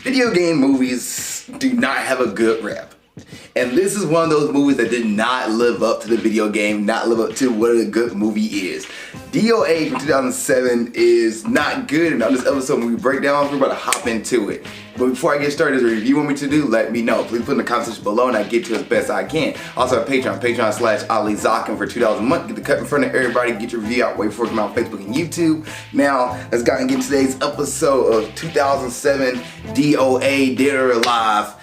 Video game movies do not have a good rep. And this is one of those movies that did not live up to the video game, not live up to what a good movie is. D.O.A. from 2007 is not good, and on this episode when we break down, we're about to hop into it. But before I get started, is there a review you want me to do? Let me know. Please put in the comment section below and I get to as best I can. Also, Patreon/Zakka for $2 a month. Get the cut in front of everybody, get your review out, wait for it to come out on Facebook and YouTube. Now, let's go and get today's episode of 2007 D.O.A. Dead or Alive.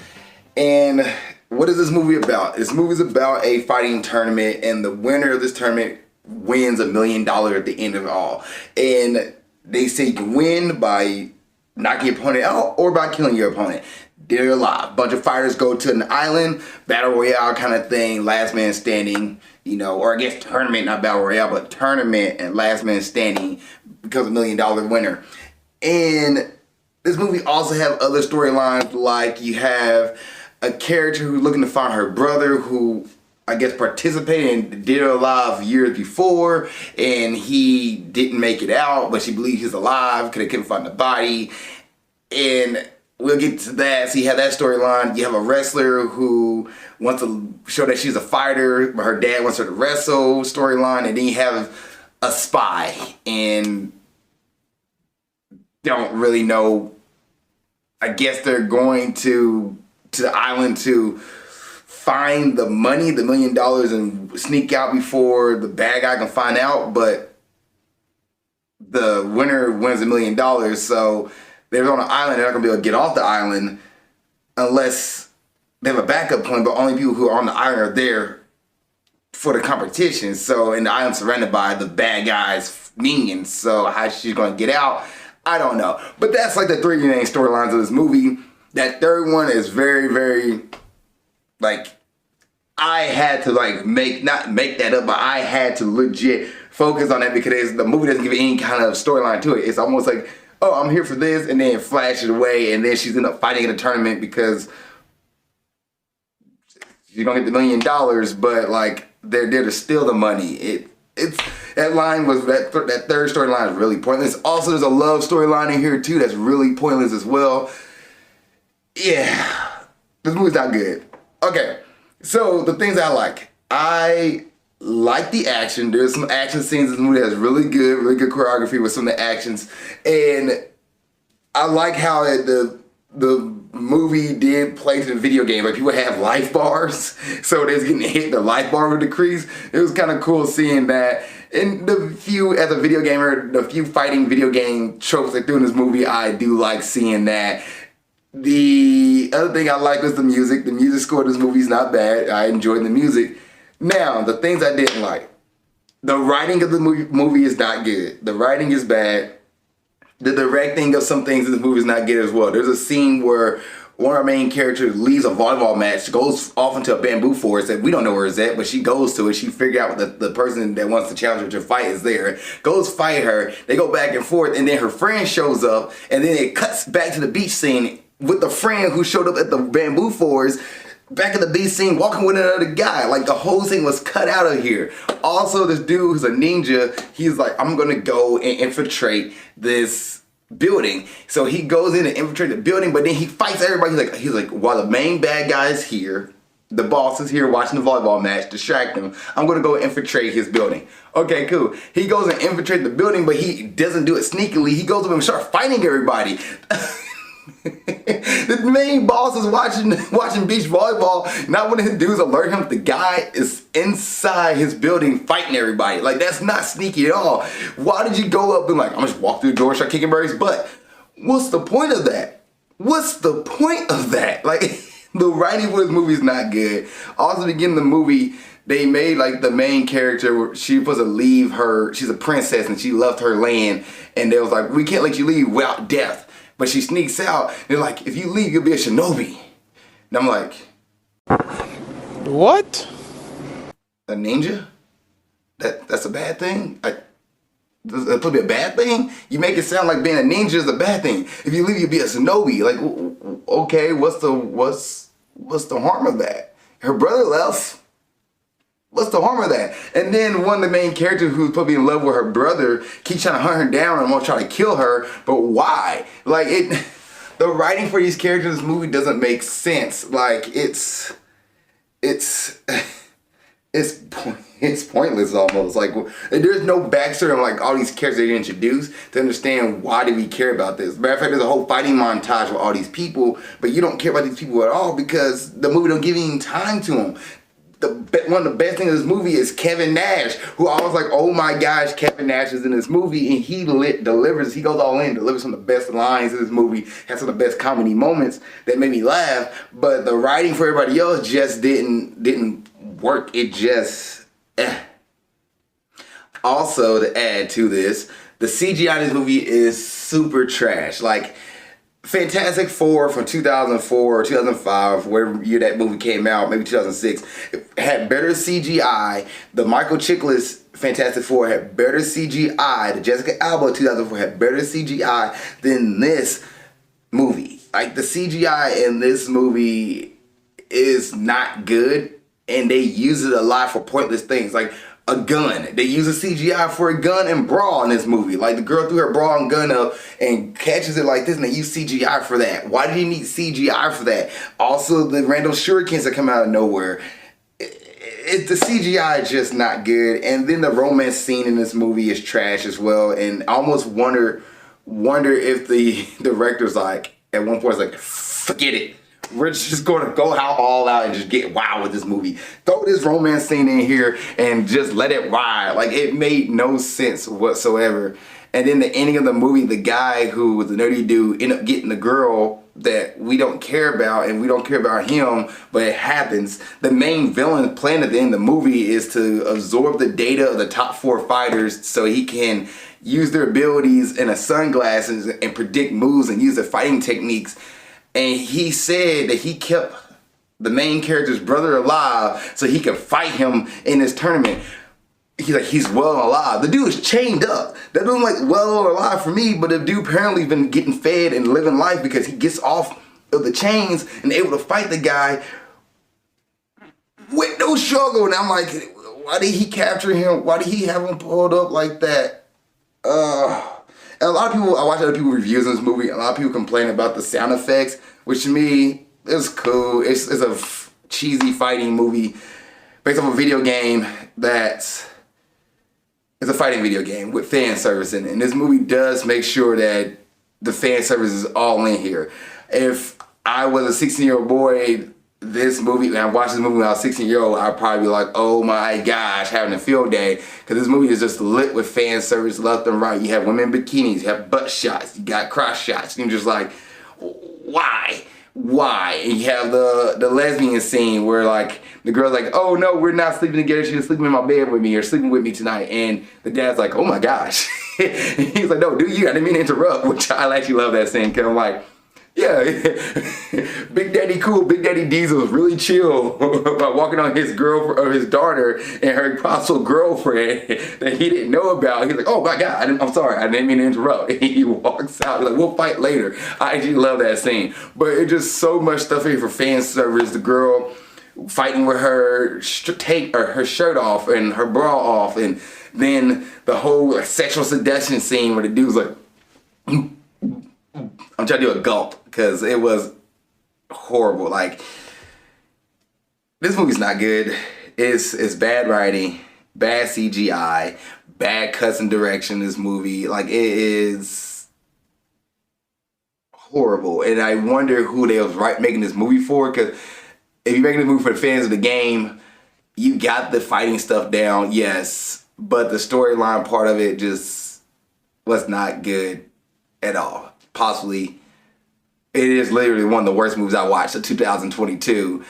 And what is this movie about? This movie is about a fighting tournament, and the winner of this tournament wins $1 million at the end of it all. And they say you can win by knocking your opponent out or by killing your opponent. Dead or alive. Bunch of fighters go to an island, battle royale kind of thing, last man standing, you know, or I guess tournament, not battle royale, but tournament and last man standing because $1 million winner. And this movie also have other storylines, like you have a character who's looking to find her brother who I guess participated in Dead or Alive years before, and he didn't make it out, but she believes he's alive because they couldn't find the body. And we'll get to that. So you have that storyline. You have a wrestler who wants to show that she's a fighter, but her dad wants her to wrestle storyline. And then you have a spy, and don't really know. I guess they're going to the island to find the money, the $1 million, and sneak out before the bad guy can find out, but the winner wins $1 million, so they're on an island. They're not gonna be able to get off the island unless they have a backup plan, but only people who are on the island are there for the competition. So, and the island's surrounded by the bad guys' minions, so how she's gonna get out, I don't know. But that's like the three main storylines of this movie. That third one is very, very, like, I had to like not make that up, but I had to legit focus on that because the movie doesn't give any kind of storyline to it. It's almost like, oh, I'm here for this, and then it flashes away, and then she's end up fighting in a tournament because she's gonna get the $1 million, but like they're there to steal the money. It's that line was that third storyline is really pointless. Also, there's a love storyline in here too that's really pointless as well. Yeah, this movie's not good. Okay. So the things I like the action. There's some action scenes in the movie that's really good choreography with some of the actions. And I like how the movie did play to the video game. Like people have life bars, so they're getting hit, the life bar would decrease. It was kind of cool seeing that. And as a video gamer, the few fighting video game tropes they threw in this movie, I do like seeing that. The other thing I like was the music. The music score of this movie is not bad. I enjoyed the music. Now, the things I didn't like. The writing of the movie is not good. The writing is bad. The directing of some things in the movie is not good as well. There's a scene where one of our main characters leaves a volleyball match, goes off into a bamboo forest that we don't know where it's at, but she goes to it. She figures out the person that wants to challenge her to fight is there. Goes fight her. They go back and forth, and then her friend shows up, and then it cuts back to the beach scene with the friend who showed up at the bamboo forest back in the beach scene walking with another guy. Like the whole thing was cut out of here. Also, this dude who's a ninja, he's like, I'm gonna go and infiltrate this building. So he goes in and infiltrate the building, but then he fights everybody. He's like, while the main bad guy is here, the boss is here watching the volleyball match, distract him. I'm gonna go infiltrate his building. Okay, cool. He goes and infiltrate the building, but he doesn't do it sneakily. He goes up and starts fighting everybody. The main boss is watching beach volleyball. Not one of his dudes alert him. The guy is inside his building fighting everybody. Like, that's not sneaky at all. Why did you go up and like, I'm just walk through the door and start kicking Barry's butt? What's the point of that? What's the point of that? Like, the writing for this movie is not good. Also, beginning of the movie, they made like the main character, she was supposed to leave she's a princess and she left her land, and they was like, we can't let you leave without death. But she sneaks out. They're like, if you leave, you'll be a shinobi. And I'm like, what? A ninja? That's a bad thing? That's probably a bad thing? You make it sound like being a ninja is a bad thing. If you leave, you'll be a shinobi. Like, okay, what's the harm of that? Her brother left. What's the harm of that? And then one of the main characters who's probably in love with her brother keeps trying to hunt her down and won't try to kill her, but why? Like, the writing for these characters in this movie doesn't make sense. Like it's it's pointless almost. Like there's no backstory on like all these characters they introduced to understand why do we care about this. Matter of fact, there's a whole fighting montage with all these people, but you don't care about these people at all because the movie don't give you any time to them. One of the best things of this movie is Kevin Nash, who I was like, oh my gosh, Kevin Nash is in this movie, and he delivers. He goes all in, delivers some of the best lines in this movie, has some of the best comedy moments that made me laugh. But the writing for everybody else just didn't work. It just. Also, to add to this, the CGI in this movie is super trash. Like, Fantastic Four from 2004 or 2005, whatever year that movie came out, maybe 2006, it had better CGI. The Michael Chiklis Fantastic Four had better CGI. The Jessica Alba 2004 had better CGI than this movie. Like, the CGI in this movie is not good, and they use it a lot for pointless things. Like, a gun. They use a CGI for a gun and bra in this movie. Like the girl threw her bra and gun up and catches it like this and they use CGI for that. Why do you need CGI for that? Also, the random shurikens that come out of nowhere. The CGI is just not good. And then the romance scene in this movie is trash as well. And I almost wonder if the director's like, at one point, it's like, forget it. We're just going to go all out and just get wild with this movie. Throw this romance scene in here and just let it ride. Like, it made no sense whatsoever. And then the ending of the movie, the guy who was the nerdy dude ended up getting the girl that we don't care about, and we don't care about him, but it happens. The main villain's plan at the end of the movie is to absorb the data of the top 4 fighters so he can use their abilities in a sunglasses and predict moves and use their fighting techniques. And he said that he kept the main character's brother alive so he could fight him in this tournament. He's like, he's well and alive. The dude is chained up. That doesn't like well and alive for me, but the dude apparently been getting fed and living life because he gets off of the chains and able to fight the guy with no struggle. And I'm like, why did he capture him? Why did he have him pulled up like that? And a lot of people, I watch other people reviews of this movie, a lot of people complain about the sound effects, which to me is cool. It's a cheesy fighting movie based off a video game that's a fighting video game with fan service in it. And this movie does make sure that the fan service is all in here. If I was a 16-year-old boy, this movie, when I watched this movie when I was 16-year-old, I'd probably be like, oh my gosh, having a field day. Because this movie is just lit with fan service left and right. You have women in bikinis, you have butt shots, you got cross shots. And you're just like, why? Why? And you have the lesbian scene where like the girl's like, oh no, we're not sleeping together. She's sleeping in my bed with me or sleeping with me tonight. And the dad's like, oh my gosh. And he's like, no, do you? I didn't mean to interrupt, which I actually love that scene because I'm like, yeah, Big Daddy Cool, Big Daddy Diesel was really chill about walking on his girlfriend or his daughter and her possible girlfriend that he didn't know about. He's like, oh my God, I'm sorry, I didn't mean to interrupt. And he walks out, he's like, we'll fight later. I actually love that scene. But it's just so much stuff here for fan service. The girl fighting with her take her shirt off and her bra off, and then the whole like, sexual seduction scene where the dude's like, I'm trying to do a gulp because it was horrible. Like, this movie's not good. It's bad writing, bad CGI, bad cuts and direction. This movie, like, it is horrible. And I wonder who they was making this movie for. Because if you're making this movie for the fans of the game, you got the fighting stuff down, yes, but the storyline part of it just was not good at all. Possibly, it is literally one of the worst movies I watched of 2022.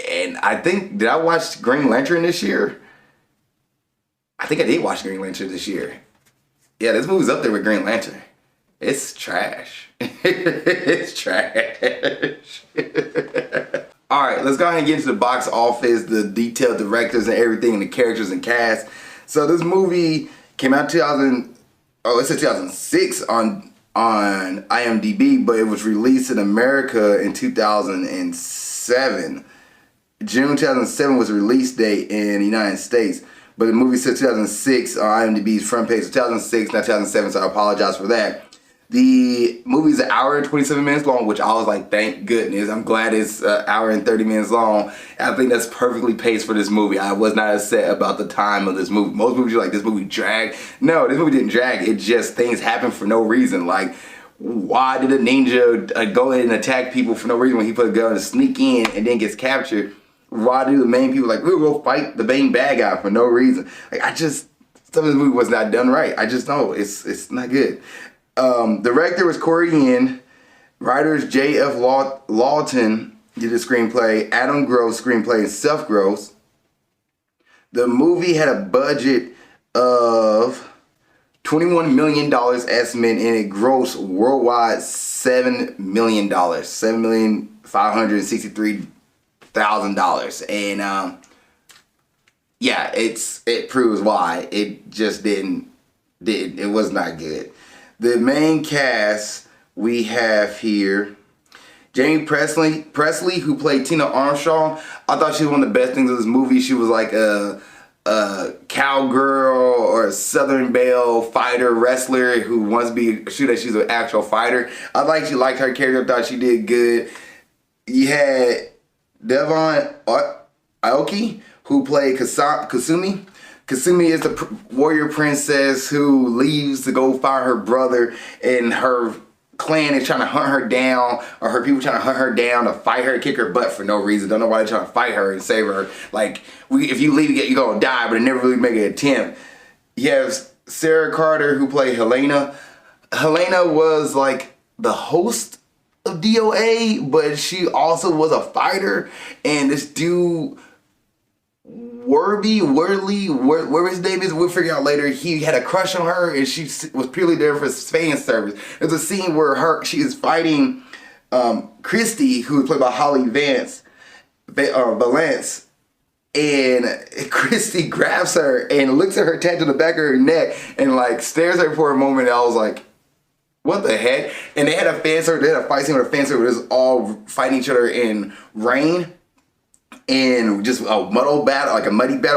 And I think, did I watch Green Lantern this year? I think I did watch Green Lantern this year. Yeah, this movie's up there with Green Lantern. It's trash. It's trash. All right, let's go ahead and get into the box office, the detailed directors and everything, and the characters and cast. So this movie came out it said 2006 on IMDb, but it was released in America in 2007. June 2007 was the release date in the United States, but the movie said 2006 on IMDb's front page. 2006, not 2007, so I apologize for that. The movie's an hour and 27 minutes long, which I was like, thank goodness. I'm glad it's an hour and 30 minutes long. I think that's perfectly paced for this movie. I was not upset about the time of this movie. Most movies are like, this movie dragged. No, this movie didn't drag. It just, things happen for no reason. Like, why did a ninja go in and attack people for no reason when he put a gun and sneak in and then gets captured? Why do the main people like, we'll go fight the main bad guy for no reason? Like, some of the movie was not done right. I just know it's not good. Director was Corey Yin. Writers J.F. Lawton did the screenplay. Adam Gross screenplay, and Seth Gross. The movie had a budget of $21 million estimate, and it grossed worldwide $7 million. $7,563,000. And yeah, it proves why. It just it was not good. The main cast we have here, Jamie Presley, who played Tina Armstrong. I thought she was one of the best things of this movie. She was like a cowgirl or a Southern Belle fighter wrestler who wants to be shoot that she's an actual fighter. She liked her character. I thought she did good. You had Devon Aoki, who played Kasumi. Kasumi is the warrior princess who leaves to go find her brother, and her clan is trying to hunt her down, or her people trying to hunt her down to fight her, kick her butt for no reason. Don't know why they're trying to fight her and save her. Like, if you leave, you're gonna die, but they never really make an attempt. You have Sarah Carter, who played Helena. Helena was like the host of D.O.A, but she also was a fighter, and this dude whatever his name is, we'll figure out later. He had a crush on her, and she was purely there for fan service. There's a scene where she is fighting Christy, who was played by Holly Valance, and Christy grabs her and looks at her tattoo on the back of her neck and like stares at her for a moment. And I was like, what the heck? And they had a fight scene with a fan service. It was all fighting each other in rain. And just a muddy battle,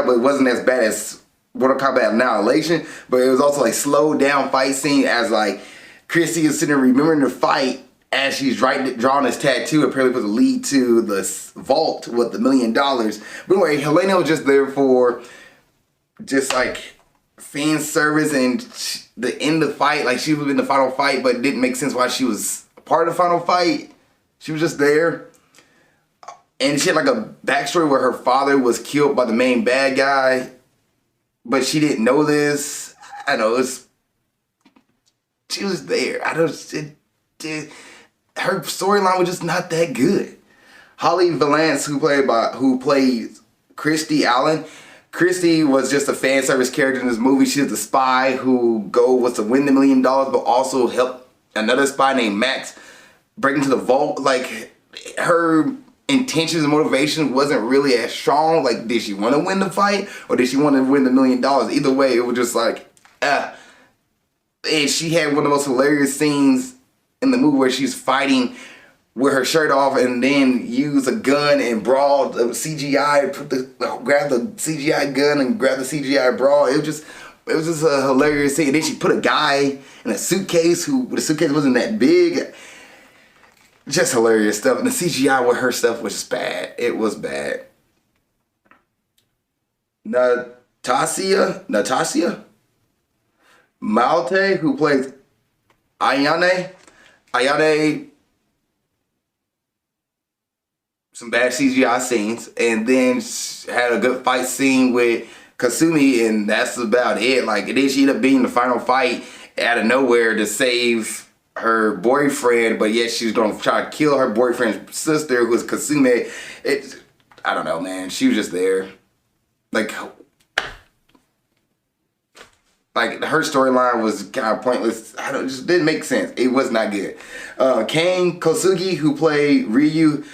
but it wasn't as bad as Mortal Kombat Annihilation. But it was also like slowed down fight scene as like Christy is sitting there remembering the fight as she's drawing this tattoo. Apparently supposed to lead to the vault with the $1 million. But anyway, Helena was just there for just like fan service and the end of the fight. Like, she was in the final fight, but it didn't make sense why she was part of the final fight. She was just there. And she had like a backstory where her father was killed by the main bad guy, but she didn't know this. I know, she was there. Her storyline was just not that good. Holly Valance, who played Christy Allen. Christy was just a fan service character in this movie. She was the spy who was to win the $1 million, but also help another spy named Max break into the vault. Like, her intentions and motivation wasn't really as strong. Like, did she want to win the fight, or did she want to win the $1 million? Either way, it was just like, And she had one of the most hilarious scenes in the movie where she's fighting with her shirt off and then use a gun and brawl the CGI, grab the CGI gun and grab the CGI brawl. It was just a hilarious scene. And then she put a guy in a suitcase the suitcase wasn't that big. Just hilarious stuff. And the CGI with her stuff was just bad. It was bad. Natasha Malte, who plays Ayane, some bad CGI scenes, and then had a good fight scene with Kasumi, and that's about it. Like, and then she ended up being the final fight out of nowhere to save her boyfriend, but yet she's gonna try to kill her boyfriend's sister, who was Kasumi. I don't know, man. She was just there. Like her storyline was kind of pointless. It just didn't make sense. It was not good. Kane Kosugi, who played Ryu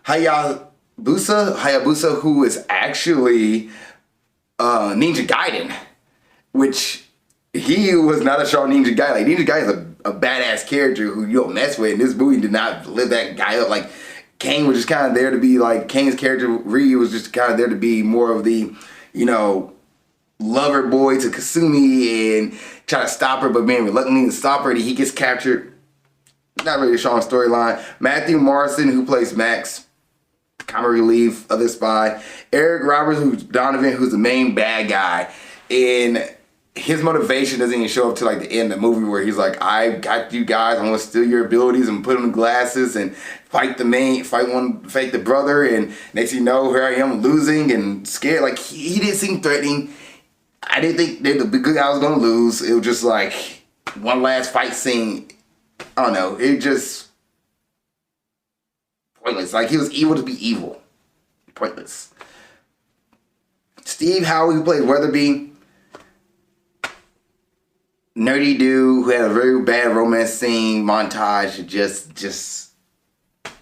Hayabusa, who is actually Ninja Gaiden, which he was not a strong Ninja Gaiden. Like, Ninja Gaiden is a badass character who you don't mess with, and this movie did not live that guy up. Like, Kane was just kind of there to be like, Kane's character, Ryu, was just kind of there to be more of the, lover boy to Kasumi and try to stop her, but being reluctant to stop her, he gets captured not really a strong storyline. Matthew Morrison, who plays Max, comic relief of the spy. Eric Roberts, who's Donovan, who's the main bad guy. And his motivation doesn't even show up to like the end of the movie where he's like, I got you guys, I'm gonna steal your abilities and put on the glasses and fight the brother, and next thing you know, here I am losing and scared. Like he didn't seem threatening. I didn't think that the good guy was gonna lose. It was just like one last fight scene. I don't know, it just pointless. Like he was evil to be evil. Pointless. Steve Howey, who played Weatherby, nerdy dude who had a very bad romance scene montage. Just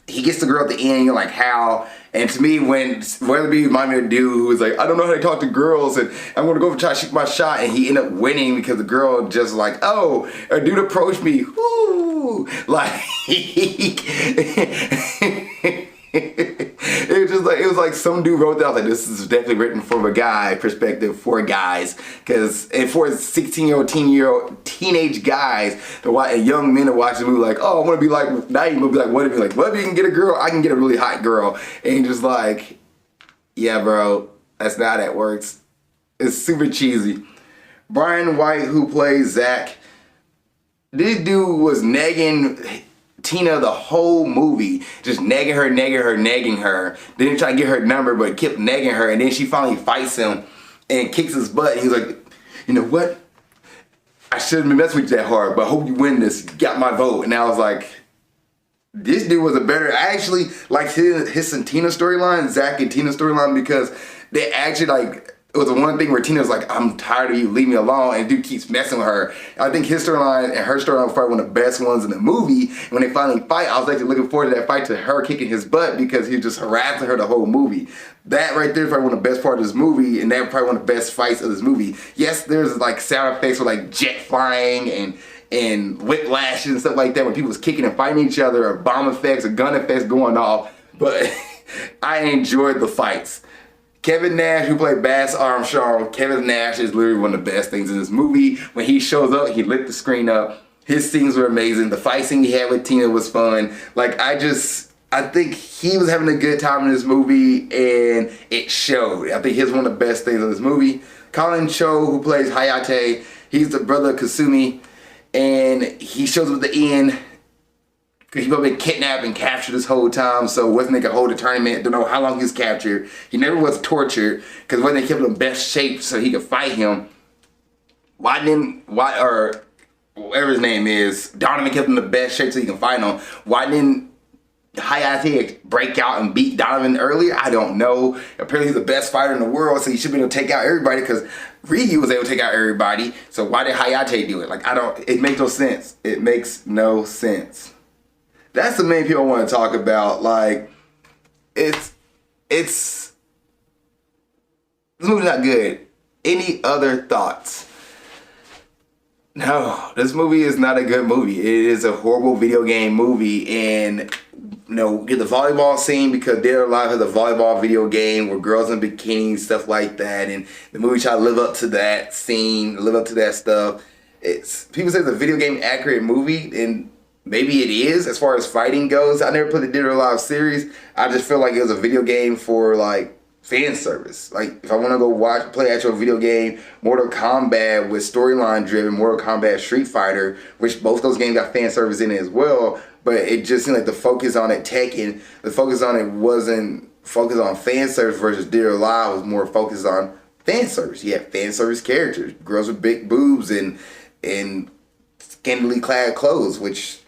he gets the girl at the end. You're like, how? And to me, when Weatherby reminded me of a dude who was like, I don't know how to talk to girls, and I'm gonna go try to shoot my shot, and he ended up winning because the girl just like, oh, a dude approached me, whoo, like. It was like some dude wrote that. I was like, this is definitely written from a guy perspective for guys, and for 16-year-old teenage guys and young men to watch the movie like, oh, I want to be like, not even be like, what if you like, what if you can get a girl? I can get a really hot girl, and just like, yeah, bro, that's not how that works. It's super cheesy. Brian White, who plays Zach, this dude was nagging Tina the whole movie, just nagging her. Didn't try to get her number, but kept nagging her, and then she finally fights him and kicks his butt. And he's like, you know what? I shouldn't be messing with you that hard, but I hope you win this. You got my vote. And I was like, this dude was I actually liked his and Tina storyline, Zach and Tina storyline, because they actually like, it was the one thing where Tina was like, I'm tired of you, leave me alone, and dude keeps messing with her. I think his storyline and her storyline was probably one of the best ones in the movie. When they finally fight, I was actually looking forward to that fight, to her kicking his butt, because he was just harassing her the whole movie. That right there is probably one of the best parts of this movie, and that was probably one of the best fights of this movie. Yes, there's like sound effects with like jet flying and whiplashes and stuff like that when people was kicking and fighting each other, or bomb effects or gun effects going off, but I enjoyed the fights. Kevin Nash, who played Bass Armstrong, Kevin Nash is literally one of the best things in this movie. When he shows up, he lit the screen up. His scenes were amazing. The fight scene he had with Tina was fun. Like, I think he was having a good time in this movie, and it showed. I think he's one of the best things in this movie. Colin Cho, who plays Hayate, he's the brother of Kasumi, and he shows up at the end. Because he's been kidnapped and captured this whole time, so wasn't they could hold a tournament. Don't know how long he was captured. He never was tortured, because when they kept him in best shape so he could fight him. Or whatever his name is, Donovan kept him in the best shape so he can fight him. Why didn't Hayate break out and beat Donovan earlier? I don't know. Apparently he's the best fighter in the world, so he should be able to take out everybody, because Ryu was able to take out everybody. So why did Hayate do it? Like, it makes no sense. It makes no sense. That's the main people I want to talk about. Like, this movie's not good. Any other thoughts? No, this movie is not a good movie. It is a horrible video game movie, and get the volleyball scene, because D.O.A. has a volleyball video game where girls in bikinis, stuff like that, and the movie try to live up to that scene, live up to that stuff. People say it's a video game accurate movie, and maybe it is as far as fighting goes. I never put the D.O.A. series. I just feel like it was a video game for like fan service. Like, if I want to go play actual video game, Mortal Kombat with storyline driven, Mortal Kombat Street Fighter, which both those games got fan service in it as well. But it just seemed like the focus on it, the focus on it wasn't focused on fan service, versus D.O.A. was more focused on fan service. You had fan service characters, girls with big boobs and scantily clad clothes, which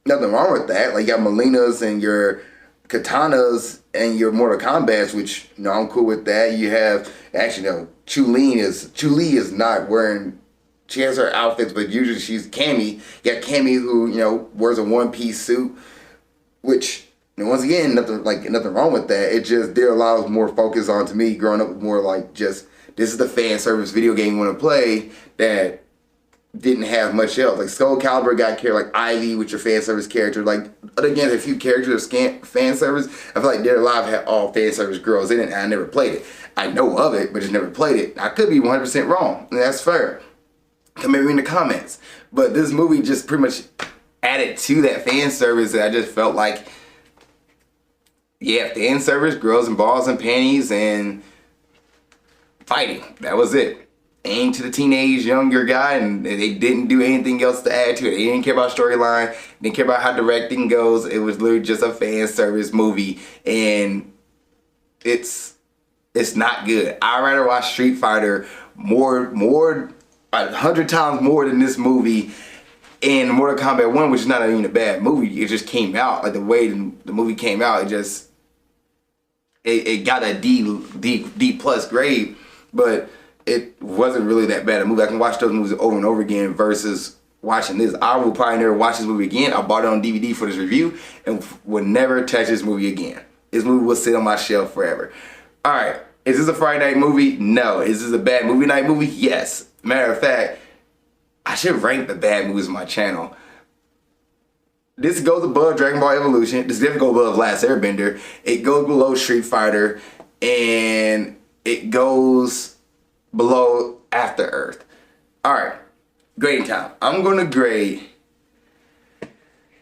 nothing wrong with that. Like, you got Melinas and your Katanas and your Mortal Kombats, which, I'm cool with that. You have, actually, no, Chun-Li is not wearing, she has her outfits, but usually she's Cammy. You got Cammy who, wears a one-piece suit, which, once again, nothing wrong with that. It just, there was more focus on, to me, growing up, more like just, this is the fan service video game you want to play, that didn't have much else. Like, Skull Calibur got like Ivy with your fan service character. Like, again, a few characters of fan service. I feel like D.O.A. had all fan service girls in it, and I never played it. I know of it, but just never played it. I could be 100% wrong, and that's fair. Come at me in the comments. But this movie just pretty much added to that fan service that I just felt like, yeah, fan service, girls in balls and panties and fighting. That was it. Aimed to the teenage younger guy, and they didn't do anything else to add to it. They didn't care about storyline, didn't care about how directing goes. It was literally just a fan service movie, and it's not good. I'd rather watch Street Fighter more 100 times more than this movie. And Mortal Kombat 1, which is not even a bad movie, it just came out, like the way the movie came out, it got a D plus grade, but it wasn't really that bad a movie. I can watch those movies over and over again versus watching this. I will probably never watch this movie again. I bought it on DVD for this review and will never touch this movie again. This movie will sit on my shelf forever. All right, is this a Friday night movie? No. Is this a bad movie night movie? Yes. Matter of fact, I should rank the bad movies on my channel. This goes above Dragon Ball Evolution. This definitely goes above Last Airbender. It goes below Street Fighter. And it goes below After Earth. Alright, grading time. I'm going to grade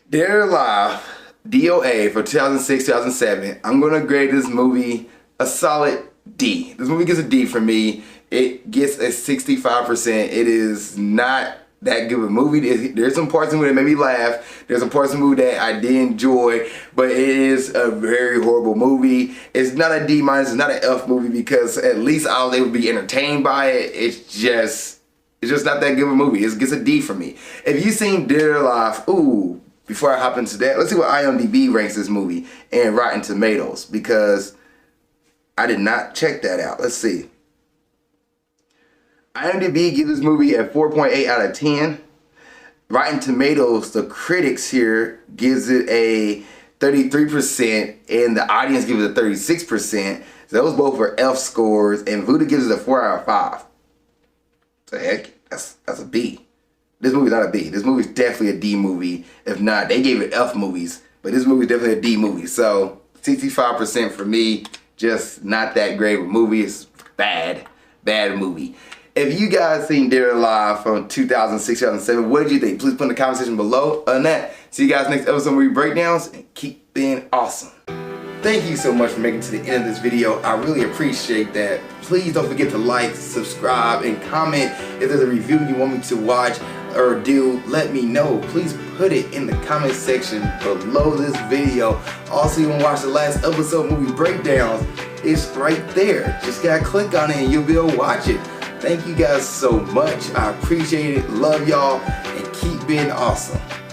Dead or Alive, D.O.A. for 2006-2007. I'm going to grade this movie a solid D. This movie gets a D for me. It gets a 65%. It is not that good of a movie. There's some parts in it that made me laugh. There's some parts in the movie that I did enjoy, but it is a very horrible movie. It's not a D minus. It's not an F movie because at least I was able to be entertained by it. It's just not that good of a movie. It gets a D for me. If you've seen Dead or Alive, ooh, before I hop into that, let's see what IMDb ranks this movie and Rotten Tomatoes because I did not check that out. Let's see. IMDb gives this movie a 4.8 out of 10. Rotten Tomatoes, the critics here, gives it a 33%, and the audience gives it a 36%. So those both were F scores, and Vuda gives it a 4 out of 5. So heck, that's a B. This movie's not a B. This movie's definitely a D movie. If not, they gave it F movies, but this movie's definitely a D movie. So 65% for me, just not that great of a movie. It's bad movie. If you guys seen Dead or Alive from 2006, 2007, what did you think? Please put in the comment section below. Other than that, see you guys next episode of Movie Breakdowns, and keep being awesome. Thank you so much for making it to the end of this video. I really appreciate that. Please don't forget to like, subscribe, and comment. If there's a review you want me to watch or do, let me know. Please put it in the comment section below this video. Also, you want to watch the last episode of Movie Breakdowns, it's right there. Just gotta click on it and you'll be able to watch it. Thank you guys so much. I appreciate it. Love y'all and keep being awesome.